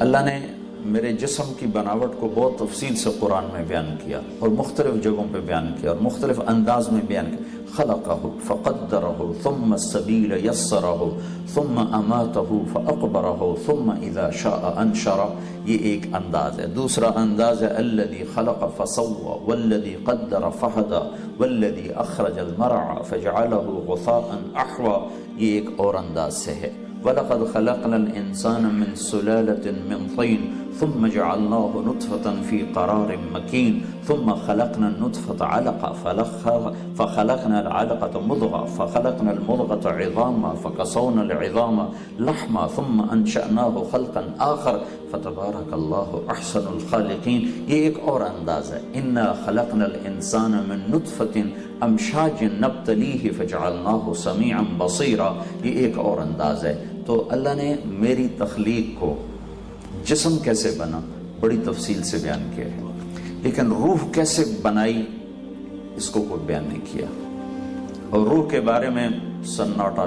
اللہ نے میرے جسم کی بناوٹ کو بہت تفصیل سے قرآن میں بیان کیا اور مختلف جگہوں پہ بیان کیا اور مختلف انداز میں بیان کیا. خلقہ فقدرہ ثم السبیل یسرہ ثم اماتہ فاقبرہ ثم اذا شاء انشرہ. یہ ایک انداز ہے. دوسرا انداز ہے الذی خلق فسوى والذی قدر فہدى والذی اخرج المرعى فجعلہ غثاء احوى. یہ ایک اور انداز سے ہے. وَلَقَدْ خَلَقْنَا الْإِنسَانَ مِنْ سُلَالَةٍ مِنْ طِينٍ ثُمَّ جَعَلْنَاهُ نُطْفَةً فِي قَرَارٍ مَكِينٍ ثُمَّ خَلَقْنَا النُّطْفَةَ عَلَقَةً فَخَلَقْنَا الْعَلَقَةَ مُضْغَةً فَخَلَقْنَا الْمُضْغَةَ عِظَامًا فَكَسَوْنَا الْعِظَامَ لَحْمًا ثُمَّ أَنشَأْنَاهُ خَلْقًا آخَرَ فَتَبَارَكَ اللَّهُ أَحْسَنُ الْخَالِقِينَ. یہ ایک اور انداز ہے. إِنَّا خَلَقْنَا الْإِنسَانَ مِنْ نُطْفَةٍ امشاج نبتلیہ فجعلناہ سمیعا بصیرا. یہ ایک اور انداز ہے. تو اللہ نے میری تخلیق کو جسم کیسے بنا بڑی تفصیل سے بیان کیا ہے، لیکن روح کیسے بنائی اس کو کوئی بیان نہیں کیا. اور روح کے بارے میں سناٹا،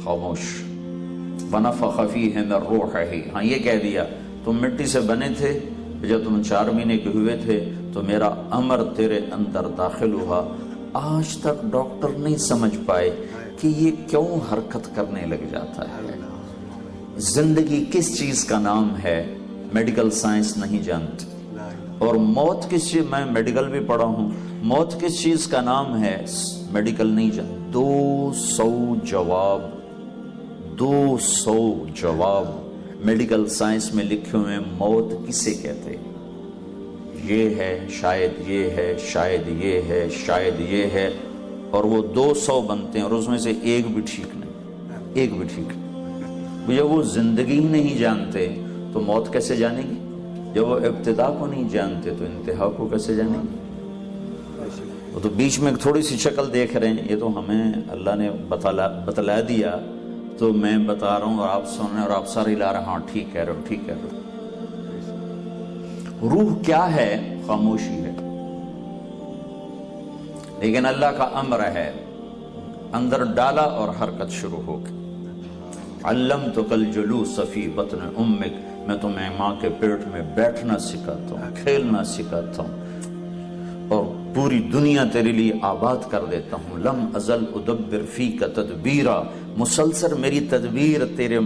خاموش. ونفخ فیہ من روحہ. ہاں یہ کہہ دیا تم مٹی سے بنے تھے، جب تم 4 مہینے کے ہوئے تھے تو میرا امر تیرے اندر داخل ہوا. آج تک ڈاکٹر نہیں سمجھ پائے کہ یہ کیوں حرکت کرنے لگ جاتا ہے. زندگی کس چیز کا نام ہے میڈیکل سائنس نہیں جانتی. اور موت کس چیز، میں میڈیکل بھی پڑھا ہوں، موت کس چیز کا نام ہے میڈیکل نہیں جانتی. 200 جواب میڈیکل سائنس میں لکھے ہوئے. موت کسے کہتے؟ یہ ہے، شاید یہ ہے، شاید یہ ہے، شاید یہ ہے. اور وہ 200 بنتے ہیں اور اس میں سے ایک بھی ٹھیک نہیں، ایک بھی ٹھیک نہیں. جب وہ زندگی ہی نہیں جانتے تو موت کیسے جانیں گے؟ جب وہ ابتدا کو نہیں جانتے تو انتہا کو کیسے جانیں گے؟ وہ تو بیچ میں تھوڑی سی شکل دیکھ رہے ہیں. یہ تو ہمیں اللہ نے بتلا دیا تو میں بتا رہا ہوں اور آپ سن رہے ہیں اور آپ سارے لا رہے ہیں. ہاں ٹھیک کہہ رہے ہو، ٹھیک کہہ رہے ہو. روح کیا ہے؟ خاموشی ہے. لیکن اللہ کا امر ہے، اندر ڈالا اور حرکت شروع ہو گئی. علمتک الجلوس فی بطن امک. میں تمہیں ماں کے پیٹ میں بیٹھنا سکھاتا ہوں، کھیلنا سکھاتا ہوں اور پوری دنیا تیرے لیے آباد کر دیتا ہوں. لم ازل ادبر فیک تدبیرا. مسلسل میری تدبیر تیرے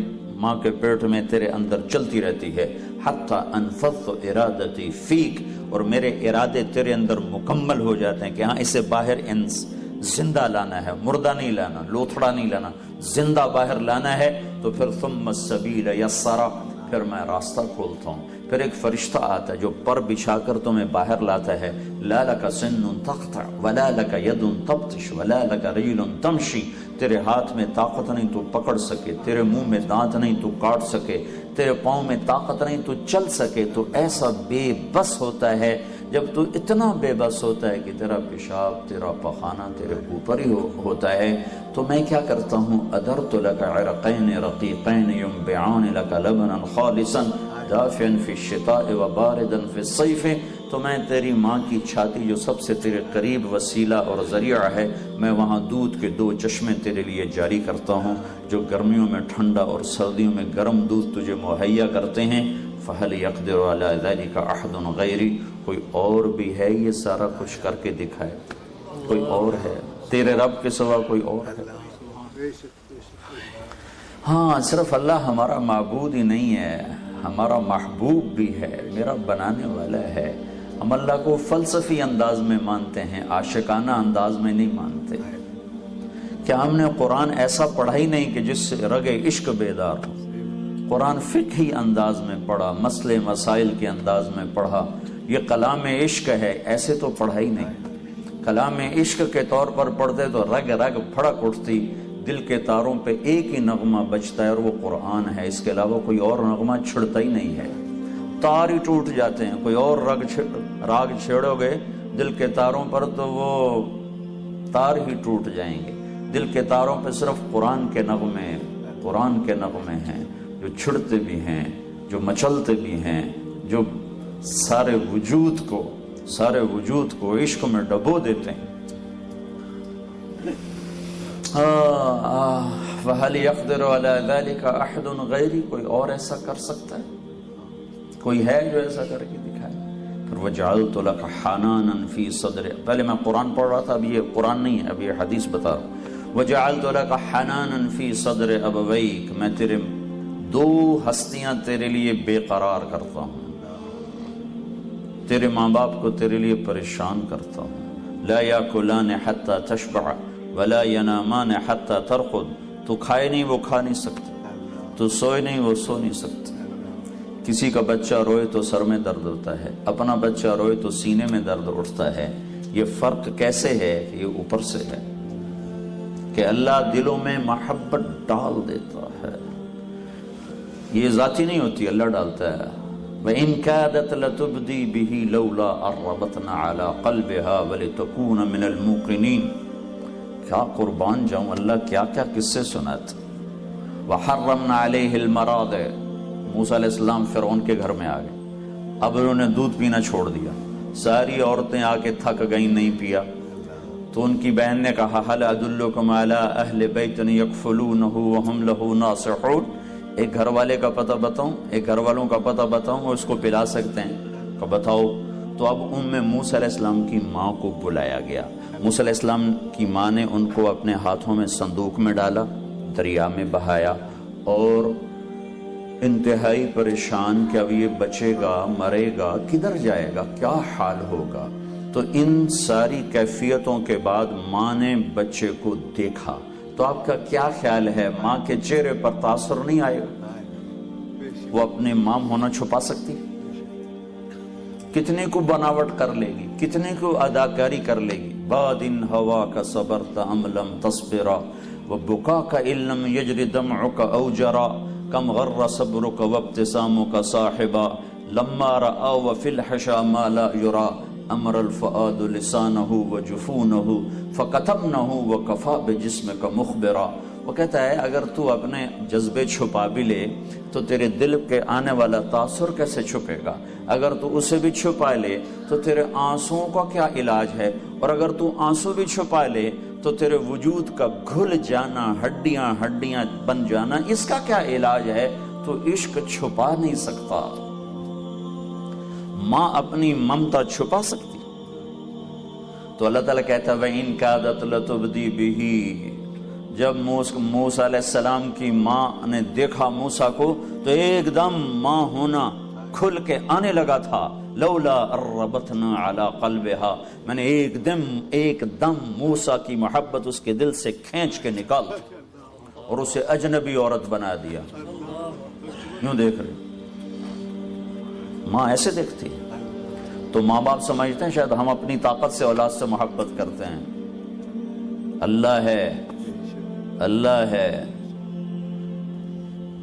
ماں کے پیٹ میں تیرے اندر چلتی رہتی ہے. حتی انفذت ارادتی فیک. اور میرے ارادے تیرے اندر مکمل ہو جاتے ہیں کہ ہاں اسے باہر زندہ لانا ہے، مردہ نہیں لانا، لوتھڑا نہیں لانا، زندہ باہر لانا ہے. تو پھر ثم السبیل یسرا. پھر میں راستہ کھولتا ہوں. پھر ایک فرشتہ آتا ہے جو پر بچھا کر تمہیں باہر لاتا ہے. لا لک سن تقطع ولا لک ید تبطش ولا لک رجل تمشی. تیرے ہاتھ میں طاقت نہیں تو پکڑ سکے، تیرے منہ میں دانت نہیں تو کاٹ سکے، تیرے پاؤں میں طاقت نہیں تو چل سکے. تو ایسا بے بس ہوتا ہے جب تو اتنا بے بس ہوتا ہے کہ تیرا پیشاب، تیرا پخانہ تیرے اوپر ہی ہوتا ہے. تو میں کیا کرتا ہوں؟ ادرت لک عرقین رقیقین ینبعان لک لبنا خالصا دافعا فی الشتاء وباردا فی الصیف. تو میں تیری ماں کی چھاتی جو سب سے تیرے قریب وسیلہ اور ذریعہ ہے، میں وہاں دودھ کے 2 چشمے تیرے لیے جاری کرتا ہوں جو گرمیوں میں ٹھنڈا اور سردیوں میں گرم دودھ تجھے مہیا کرتے ہیں. فَهَلْ يَقْدِرُ عَلَى ذَلِكَ أَحَدٌ غَيْرِي. کوئی اور بھی ہے یہ سارا کچھ کر کے دکھائے؟ کوئی اور ہے تیرے رب کے سوا؟ کوئی اور ہے؟ ہاں صرف اللہ ہمارا معبود ہی نہیں ہے، ہمارا محبوب بھی ہے، میرا بنانے والا ہے. ہم اللہ کو فلسفی انداز میں مانتے ہیں، عاشقانہ انداز میں نہیں مانتے. کیا ہم نے قرآن ایسا پڑھا ہی نہیں کہ جس سے رگ عشق بیدار ہو؟ قرآن فقہی انداز میں پڑھا، مسئلے مسائل کے انداز میں پڑھا. یہ کلام عشق ہے، ایسے تو پڑھا ہی نہیں. کلام عشق کے طور پر پڑھتے تو رگ رگ پھڑک اٹھتی، دل کے تاروں پہ ایک ہی نغمہ بجتا ہے اور وہ قرآن ہے. اس کے علاوہ کوئی اور نغمہ چھڑتا ہی نہیں ہے. تار ہی ٹوٹ جاتے ہیں. کوئی اور راگ چھیڑو گے دل کے تاروں پر تو وہ تار ہی ٹوٹ جائیں گے. دل کے تاروں پہ صرف قرآن کے نغمے ہیں جو چھڑتے بھی ہیں، جو مچلتے بھی ہیں، جو سارے وجود کو عشق میں ڈبو دیتے ہیں. وَهَلْ يَقْدِرُ عَلَى ذَلِكَ أَحَدٌ غَيْرِي. کوئی اور ایسا کر سکتا ہے؟ کوئی ہے جو ایسا کر کے دکھائے؟ پھر وجعلت لک حنانا فی صدر، پہلے میں قرآن پڑھ رہا تھا، اب یہ قرآن نہیں ہے، اب یہ حدیث بتا رہا ہوں۔ وجعلت لک حنانا فی صدر ابویک، میں تیرے دو ہستیاں تیرے لیے بے قرار کرتا ہوں، تیرے ماں باپ کو تیرے لیے پریشان کرتا ہوں۔ لا یاکلان حتی تشبع ولا ینامان حتی ترقد، تو کھائے نہیں وہ کھا نہیں سکتے، تو سوئے نہیں وہ سو نہیں سکتے۔ کسی کا بچہ روئے تو سر میں درد ہوتا ہے، اپنا بچہ روئے تو سینے میں درد اٹھتا ہے۔ یہ فرق کیسے ہے؟ یہ اوپر سے ہے کہ اللہ دلوں میں محبت ڈال دیتا ہے، یہ ذاتی نہیں ہوتی، اللہ ڈالتا ہے۔ وَإِن كَادَتْ لَتُبْدِي بِهِ لَوْلَا أَرَّبَتْنَا عَلَىٰ قَلْبِهَا وَلِتَكُونَ مِنَ الْمُوقِنِينَ۔ کیا قربان جاؤں، اللہ کیا کیا قصے سناتے۔ وَحَرَّمْنَا عَلَيْهِ الْمَرَاضِعَ، موسیٰ علیہ السلام فرعون کے گھر میں آ گئے، اب انہوں نے دودھ پینا چھوڑ دیا، ساری عورتیں آ کے تھک گئیں، نہیں پیا، تو ان کی بہن نے کہا هَلْ أَدُلُّكُمْ عَلَىٰ أَهْلِ بَيْتٍ يَكْفُلُونَهُ وَهُمْ لَهُ نَاصِحُونَ، ایک گھر والے کا پتہ بتاؤں، ایک گھر والوں کا پتہ بتاؤں، وہ اس کو پلا سکتے ہیں؟ کہ بتاؤ۔ تو اب موسیٰ علیہ السلام کی ماں کو بلایا گیا، موسیٰ علیہ السلام کی ماں نے ان کو اپنے ہاتھوں میں صندوق میں ڈالا، دریا میں بہایا، اور انتہائی پریشان کہ اب یہ بچے گا، مرے گا، کدھر جائے گا، کیا حال ہوگا۔ تو ان ساری کیفیتوں کے بعد ماں نے بچے کو دیکھا، تو آپ کا کیا خیال ہے، ماں کے چہرے پر تاثر نہیں آئے گا؟ وہ اپنے ماں ہونا چھپا سکتی؟ کتنے کو بناوٹ کر لے گی، کتنے کو اداکاری کر لے گی۔ باد ان ہوا کا صبرت ام لم تصبرا وبکا کا علم یجری دمعک او جرا کم غر صبرک وابتسامک صاحبا لما رآ وفی الحشا ما لا یرا امر الفؤاد لسانہ وجفونہ فکتمنہ وکفا بجسمک مخبرا۔ وہ کہتا ہے اگر تو اپنے جذبے چھپا بھی لے تو تیرے دل کے آنے والا تاثر کیسے چھپے گا؟ اگر تو اسے بھی چھپا لے تو تیرے آنسوؤں کا کیا علاج ہے؟ اور اگر تو آنسو بھی چھپا لے تو تیرے وجود کا گھل جانا، ہڈیاں ہڈیاں بن جانا، اس کا کیا علاج ہے؟ تو عشق چھپا نہیں سکتا۔ ماں اپنی ممتا چھپا سکتی؟ تو اللہ تعالیٰ کہتا ہے وَإِن كَادَتْ لَتُبْدِي بِهِ، جب موسیٰ علیہ السلام کی ماں نے دیکھا موسیٰ کو تو ایک دم ماں ہونا کھل کے آنے لگا تھا۔ لولا اربتنا علی قلبہا، میں نے ایک دم موسیٰ کی محبت اس کے دل سے کھینچ کے نکال دی اور اسے اجنبی عورت بنا دیا۔ یوں دیکھ رہے ماں ایسے دیکھتی۔ تو ماں باپ سمجھتے ہیں شاید ہم اپنی طاقت سے اولاد سے محبت کرتے ہیں، اللہ ہے، اللہ ہے۔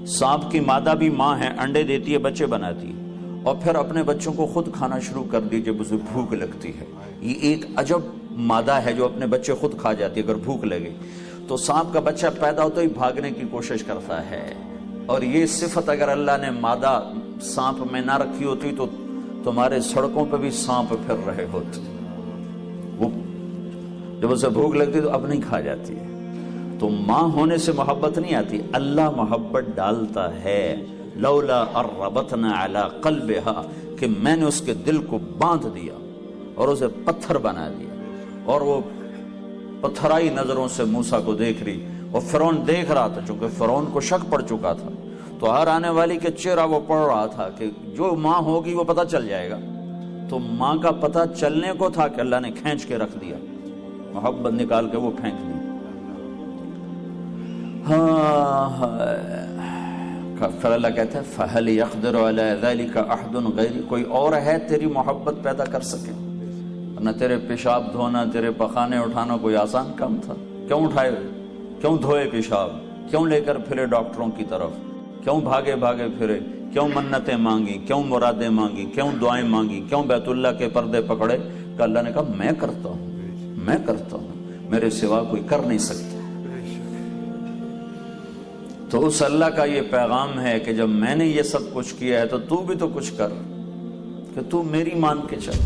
سانپ کی مادہ بھی ماں ہے، انڈے دیتی ہے، بچے بناتی ہے، اور پھر اپنے بچوں کو خود کھانا شروع کر دی جب اسے بھوک لگتی ہے۔ یہ ایک عجب مادہ ہے جو اپنے بچے خود کھا جاتی ہے اگر بھوک لگے۔ تو سانپ کا بچہ پیدا ہوتا ہی بھاگنے کی کوشش کرتا ہے، اور یہ صفت اگر اللہ نے مادہ سانپ میں نہ رکھی ہوتی تو تمہارے سڑکوں پہ بھی سانپ پھر رہے ہوتے۔ وہ جب اسے بھوک لگتی تو اب نہیں کھا جاتی ہے۔ تو ماں ہونے سے محبت نہیں آتی، اللہ محبت ڈالتا ہے۔ لولا اربتنا علی قلبہا، کہ میں نے اس کے دل کو باندھ دیا اور اسے پتھر بنا دیا، اور وہ پتھرائی نظروں سے موسیٰ کو دیکھ رہی، اور فرعون دیکھ رہا تھا، چونکہ فرعون کو شک پڑ چکا تھا، تو ہر آنے والی کے چہرہ وہ پڑھ رہا تھا کہ جو ماں ہوگی وہ پتہ چل جائے گا۔ تو ماں کا پتہ چلنے کو تھا کہ اللہ نے کھینچ کے رکھ دیا، محبت نکال کے وہ پھینک دی۔ پھر اللہ کہتا ہے فَهَلْ يَقْدِرُ عَلَىٰ ذَلِكَ أَحْدٌ غَيْرِي، کوئی اور ہے تیری محبت پیدا کر سکے؟ نہ تیرے پیشاب دھونا، تیرے پخانے اٹھانا کوئی آسان کام تھا؟ کیوں اٹھائے، کیوں دھوئے پیشاب، کیوں لے کر پھرے ڈاکٹروں کی طرف، کیوں بھاگے بھاگے پھرے، کیوں منتیں مانگی، کیوں مرادیں مانگی، کیوں دعائیں مانگی، کیوں بیت اللہ کے پردے پکڑے؟ کہ اللہ نے کہا میں کرتا ہوں، میں کرتا ہوں، میرے سوا کوئی کر نہیں سکتا۔ تو اس اللہ کا یہ پیغام ہے کہ جب میں نے یہ سب کچھ کیا ہے تو تو بھی تو کچھ کر، کہ تو میری مان کے چل۔